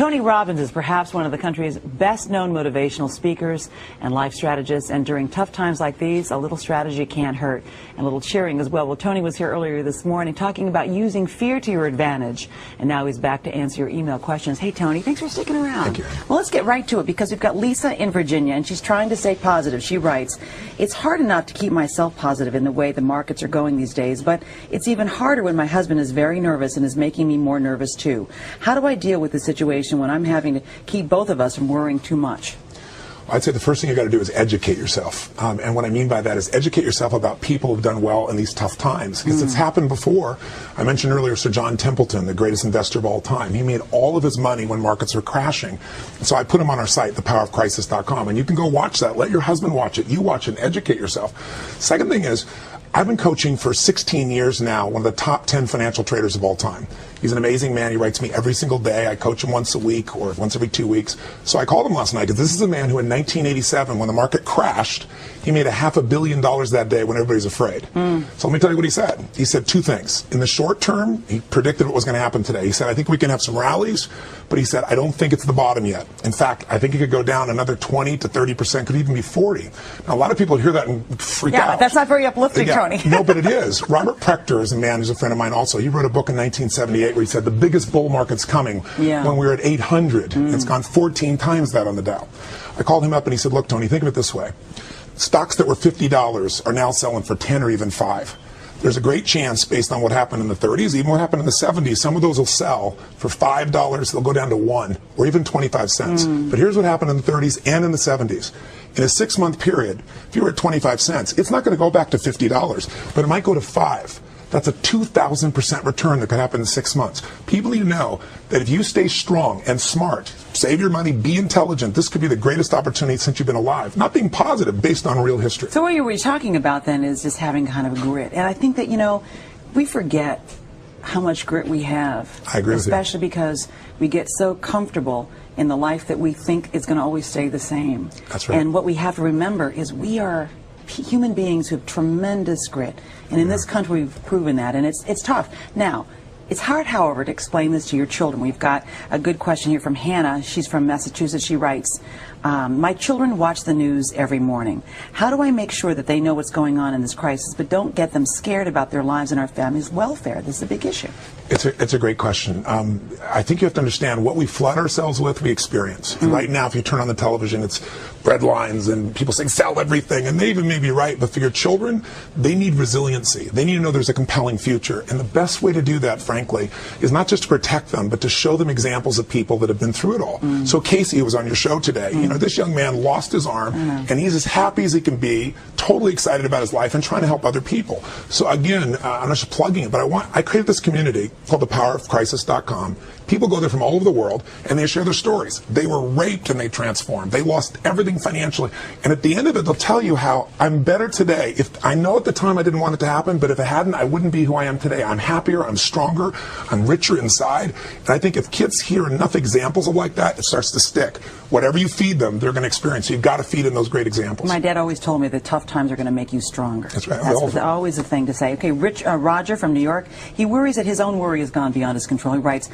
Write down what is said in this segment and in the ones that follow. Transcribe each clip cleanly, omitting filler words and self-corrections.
Tony Robbins is perhaps one of the country's best-known motivational speakers and life strategists, and during tough times like these, a little strategy can't hurt, and a little cheering as well. Well, Tony was here earlier this morning talking about using fear to your advantage, and now he's back to answer your email questions. Hey, Tony, thanks for sticking around. Thank you. Well, let's get right to it, because we've got Lisa in Virginia, and she's trying to stay positive. She writes, "It's hard enough to keep myself positive in the way the markets are going these days, but it's even harder when my husband is very nervous and is making me more nervous too. How do I deal with the situation when I'm having to keep both of us from worrying too much?" I'd say the first thing you got to do is educate yourself. And what I mean by that is educate yourself about people who've done well in these tough times. Because it's happened before. I mentioned earlier Sir John Templeton, the greatest investor of all time. He made all of his money when markets were crashing. So I put him on our site, thepowerofcrisis.com. And you can go watch that. Let your husband watch it. You watch it and educate yourself. Second thing is, I've been coaching for 16 years now, one of the top 10 financial traders of all time. He's an amazing man. He writes me every single day. I coach him once a week or once every 2 weeks. So I called him last night because this is a man who in 1987, when the market crashed, he made $500 million that day when everybody's afraid. So let me tell you what he said. He said two things. In the short term, he predicted what was going to happen today. He said, I think we can have some rallies, but he said, I don't think it's the bottom yet. In fact, I think it could go down another 20 to 30%, could even be 40. Now, a lot of people hear that and freak out. Yeah, that's not very uplifting, Tony. No, but it is. Robert Prechter is a man who's a friend of mine also. He wrote a book in 1978 where he said the biggest bull market's coming when we were at 800. It's gone 14 times that on the Dow. I called him up and he said, look, Tony, think of it this way. Stocks that were $50 are now selling for 10 or even 5. There's a great chance, based on what happened in the 30s, even what happened in the 70s, some of those will sell for $5. They'll go down to 1 or even 25 cents. But here's what happened in the 30s and in the 70s. In a 6-month period, if you were at 25 cents, it's not going to go back to $50, but it might go to 5. That's a 2,000% return that could happen in 6 months. People need to know that if you stay strong and smart, save your money, be intelligent, this could be the greatest opportunity since you've been alive. Not being positive based on real history. So what you're talking about then is just having kind of grit. And I think that, you know, we forget how much grit we have. I agree with you. Especially because we get so comfortable in the life that we think is going to always stay the same. That's right. And what we have to remember is we are human beings who have tremendous grit. And in this country, we've proven that. And it's tough. Now, it's hard, however, to explain this to your children. We've got a good question here from Hannah. She's from Massachusetts. She writes, my children watch the news every morning. How do I make sure that they know what's going on in this crisis, but don't get them scared about their lives and our family's welfare? This is a big issue. It's a great question. I think you have to understand what we flood ourselves with, we experience. And right now, if you turn on the television, it's breadlines and people saying sell everything, and they even may be right, but for your children, they need resiliency. They need to know there's a compelling future. And the best way to do that, frankly, is not just to protect them, but to show them examples of people that have been through it all. So Casey, who was on your show today, you know, this young man lost his arm, and he's as happy as he can be, totally excited about his life and trying to help other people. So again, I'm not just plugging it, but I created this community called thepowerofcrisis.com. People go there from all over the world, and they share their stories. They were raped and they transformed. They lost everything financially. And at the end of it, they'll tell you how I'm better today. If I know at the time I didn't want it to happen, but if it hadn't, I wouldn't be who I am today. I'm happier, I'm stronger, I'm richer inside. And I think if kids hear enough examples of like that, it starts to stick. Whatever you feed them, they're going to experience. So you've got to feed in those great examples. My dad always told me that tough times are going to make you stronger. That's right. That's always a thing to say. Okay, Roger from New York, he worries that his own worry has gone beyond his control. He writes,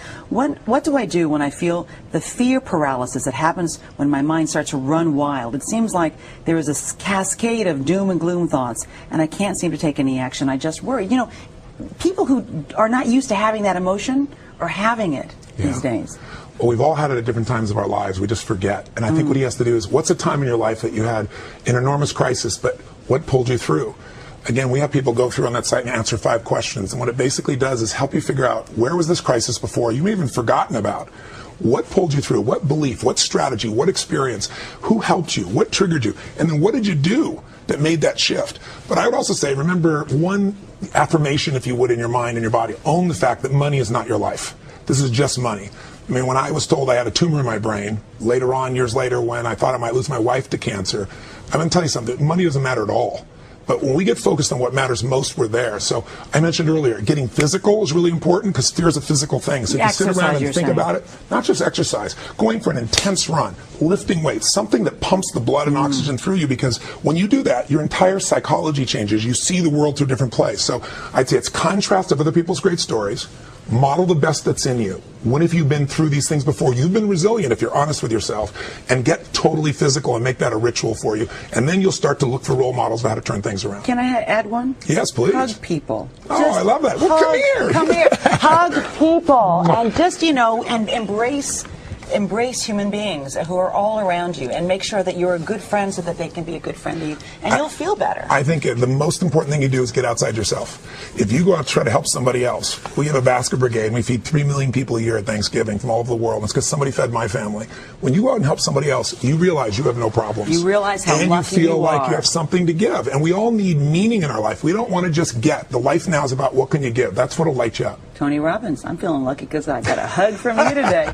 what do I do when I feel the fear paralysis that happens when my mind starts to run wild? It seems like there is a cascade of doom and gloom thoughts, and I can't seem to take any action. I just worry. You know, people who are not used to having that emotion are having it these days. Well, we've all had it at different times of our lives. We just forget. And I think what he has to do is, what's a time in your life that you had an enormous crisis, but what pulled you through? Again, we have people go through on that site and answer 5 questions. And what it basically does is help you figure out, where was this crisis before? You may have even forgotten about. What pulled you through? What belief? What strategy? What experience? Who helped you? What triggered you? And then what did you do that made that shift? But I would also say, remember one affirmation, if you would, in your mind and your body. Own the fact that money is not your life. This is just money. I mean, when I was told I had a tumor in my brain, later on, years later, when I thought I might lose my wife to cancer, I'm going to tell you something. Money doesn't matter at all. But when we get focused on what matters most, we're there. So I mentioned earlier, getting physical is really important because fear is a physical thing. So if you sit around and think about it, not just exercise, going for an intense run, lifting weights, something that pumps the blood and oxygen through you, because when you do that, your entire psychology changes. You see the world through a different place. So I'd say it's contrast of other people's great stories, model the best that's in you, What if you've been through these things before? You've been resilient if you're honest with yourself, and get totally physical and make that a ritual for you. And then you'll start to look for role models of how to turn things around. Can I add one? Yes, please. Hug people. Oh, I love that. Well, come here. Come here. Hug people. And just, and embrace human beings who are all around you, and make sure that you're a good friend so that they can be a good friend to you, and you'll feel better. I think the most important thing you do is get outside yourself. If you go out to try to help somebody else, we have a basket brigade, and we feed 3 million people a year at Thanksgiving from all over the world. It's because somebody fed my family. When you go out and help somebody else, you realize you have no problems. You realize how and lucky you feel like are. You have something to give. And we all need meaning in our life. We don't want to just get. The life now is about what can you give. That's what'll light you up. Tony Robbins, I'm feeling lucky because I got a hug from you today.